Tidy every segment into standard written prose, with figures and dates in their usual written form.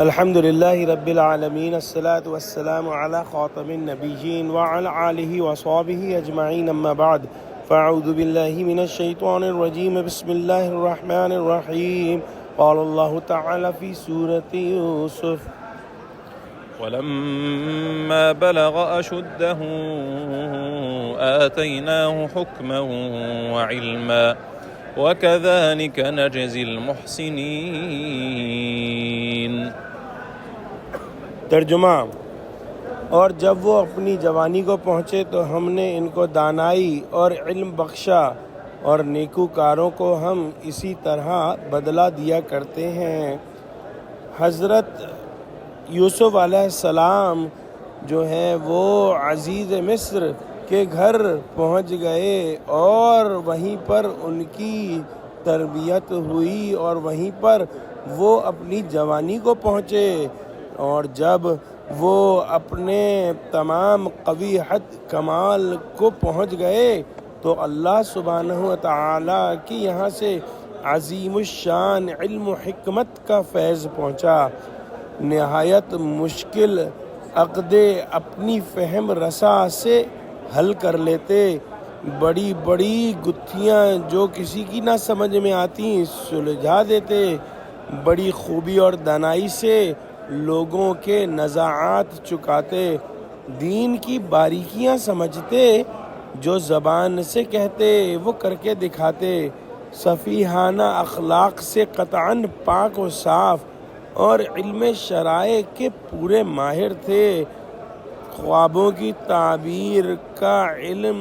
الحمد لله رب العالمين الصلاة والسلام على خاتم النبيين وعلى آله وصحبه أجمعين أما بعد فأعوذ بالله من الشيطان الرجيم بسم الله الرحمن الرحيم قال الله تعالى في سورة يوسف ولما بلغ أشده آتيناه حكما وعلما وكذلك نجزي المحسنين۔ ترجمہ: اور جب وہ اپنی جوانی کو پہنچے تو ہم نے ان کو دانائی اور علم بخشا اور نیکوکاروں کو ہم اسی طرح بدلہ دیا کرتے ہیں۔ حضرت یوسف علیہ السلام جو ہیں وہ عزیز مصر کے گھر پہنچ گئے اور وہیں پر ان کی تربیت ہوئی اور وہیں پر وہ اپنی جوانی کو پہنچے، اور جب وہ اپنے تمام قبیحت کمال کو پہنچ گئے تو اللہ سبحانہ و تعالیٰ کی یہاں سے عظیم الشان علم و حکمت کا فیض پہنچا۔ نہایت مشکل عقدے اپنی فہم رسا سے حل کر لیتے، بڑی بڑی گتھیاں جو کسی کی نہ سمجھ میں آتی سلجھا دیتے، بڑی خوبی اور دانائی سے لوگوں کے نزاعات چکاتے، دین کی باریکیاں سمجھتے، جو زبان سے کہتے وہ کر کے دکھاتے، صفیحانہ اخلاق سے قطعاً پاک و صاف اور علم شرائع کے پورے ماہر تھے۔ خوابوں کی تعبیر کا علم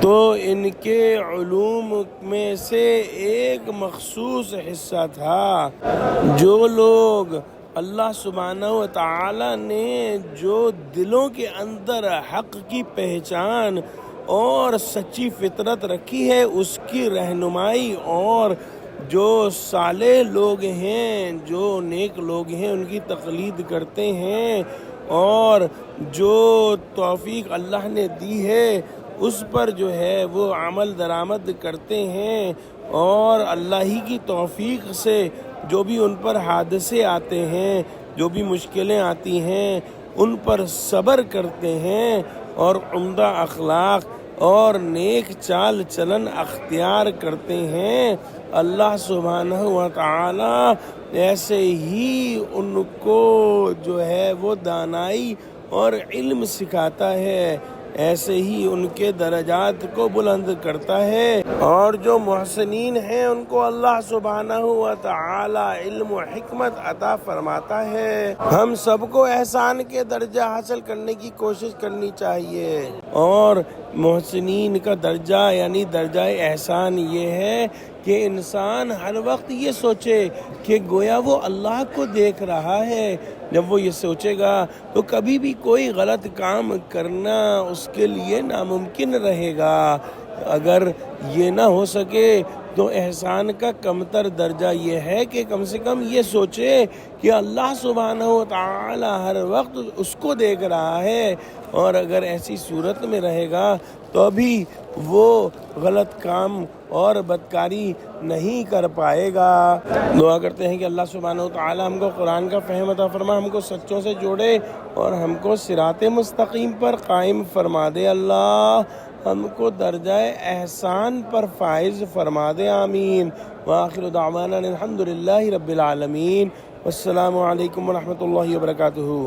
تو ان کے علوم میں سے ایک مخصوص حصہ تھا۔ جو لوگ اللہ سبحانہ و تعالیٰ نے جو دلوں کے اندر حق کی پہچان اور سچی فطرت رکھی ہے اس کی رہنمائی، اور جو صالح لوگ ہیں، جو نیک لوگ ہیں، ان کی تقلید کرتے ہیں، اور جو توفیق اللہ نے دی ہے اس پر جو ہے وہ عمل درآمد کرتے ہیں، اور اللہ ہی کی توفیق سے جو بھی ان پر حادثے آتے ہیں، جو بھی مشکلیں آتی ہیں، ان پر صبر کرتے ہیں اور عمدہ اخلاق اور نیک چال چلن اختیار کرتے ہیں، اللہ سبحانہ و تعالی ایسے ہی ان کو جو ہے وہ دانائی اور علم سکھاتا ہے، ایسے ہی ان کے درجات کو بلند کرتا ہے، اور جو محسنین ہیں ان کو اللہ سبحانہ و تعالی علم و حکمت عطا فرماتا ہے۔ ہم سب کو احسان کے درجہ حاصل کرنے کی کوشش کرنی چاہیے، اور محسنین کا درجہ یعنی درجہ احسان یہ ہے کہ انسان ہر وقت یہ سوچے کہ گویا وہ اللہ کو دیکھ رہا ہے۔ جب وہ یہ سوچے گا تو کبھی بھی کوئی غلط کام کرنا اس کے لیے ناممکن رہے گا۔ اگر یہ نہ ہو سکے تو احسان کا کمتر درجہ یہ ہے کہ کم سے کم یہ سوچے کہ اللہ سبحانہ و تعالی ہر وقت اس کو دیکھ رہا ہے، اور اگر ایسی صورت میں رہے گا تو ابھی وہ غلط کام اور بدکاری نہیں کر پائے گا۔ دعا کرتے ہیں کہ اللہ سبحانہ و تعالی ہم کو قرآن کا فہم عطا فرما، ہم کو سچوں سے جوڑے اور ہم کو صراط مستقیم پر قائم فرما دے۔ اللہ ہم کو درجہ احسان پر فائز فرما دے، آمین۔ وآخر دعوانا الحمد للہ رب العالمین، والسلام علیکم ورحمۃ اللہ وبرکاتہ۔